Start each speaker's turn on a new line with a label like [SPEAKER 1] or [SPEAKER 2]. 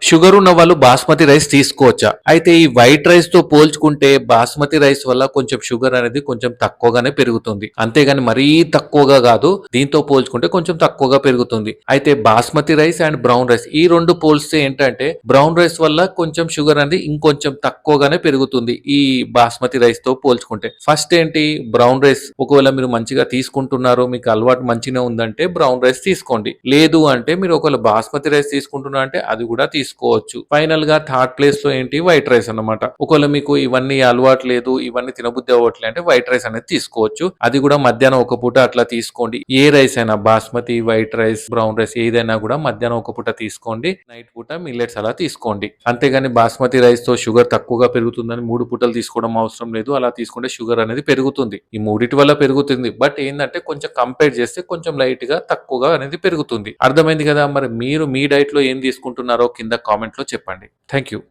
[SPEAKER 1] Sugar ఉన్న వాళ్ళు basmati rice తీసుకోవచ్చా? అయితే ఈ వైట్ రైస్ తో పోల్చుకుంటే బాస్మతి రైస్ వల్ల కొంచెం షుగర్ అనేది కొంచెం తక్కువగానే పెరుగుతుంది. అంతేగాని మరీ తక్కువగా కాదు. దీంతో పోల్చుకుంటే కొంచెం తక్కువగా పెరుగుతుంది. అయితే basmati rice and brown rice ఈ రెండు పోల్స్తే ఏంటంటే బ్రౌన్ రైస్ వల్ల కొంచెం షుగర్ అనేది ఇంకొంచెం తక్కువగానే పెరుగుతుంది. ఈ బాస్మతి రైస్ తో పోల్చుకుంటే. ఫస్ట్ ఏంటి బ్రౌన్ రైస్ ఒకవేళ మీరు మంచిగా తీసుకుంటున్నారు, మీకు అలవాటు మంచిగా ఉందంటే బ్రౌన్ రైస్ తీసుకోండి. లేదు అంటే మీరు ఒకవేళ బాస్మతి రైస్ తీసుకుంటున్నా అంటే అది కూడా తీసుకోవచ్చు. ఫైనల్ గా థర్డ్ ప్లేస్ లో ఏంటి వైట్ రైస్ అన్నమాట. ఒకవేళ మీకు ఇవన్నీ అలవాటు లేదు, ఇవన్నీ తినబుద్ధి అవ్వట్లేదు అంటే వైట్ రైస్ అనేది తీసుకోవచ్చు. అది కూడా మధ్యాహ్నం ఒక పూట అట్లా తీసుకోండి. ఏ రైస్ అయినా basmati, white rice, brown rice ఏదైనా కూడా మధ్యాహ్నం ఒక పూట తీసుకోండి. నైట్ పూట మిల్లెట్స్ అలా తీసుకోండి. అంతేగాని బాస్మతి రైస్ తో షుగర్ తక్కువగా పెరుగుతుందని 3 పూటలు తీసుకోవడం అవసరం లేదు. అలా తీసుకుంటే షుగర్ అనేది పెరుగుతుంది. ఈ మూడిటి వల్ల పెరుగుతుంది. బట్ ఏంటంటే కొంచెం కంపేర్ చేస్తే కొంచెం లైట్ గా తక్కువగా అనేది పెరుగుతుంది. అర్థమైంది కదా? మరి మీరు మీ డైట్ లో ఏం తీసుకుంటున్నారో కింద కామెంట్ లో చెప్పండి. Thank you.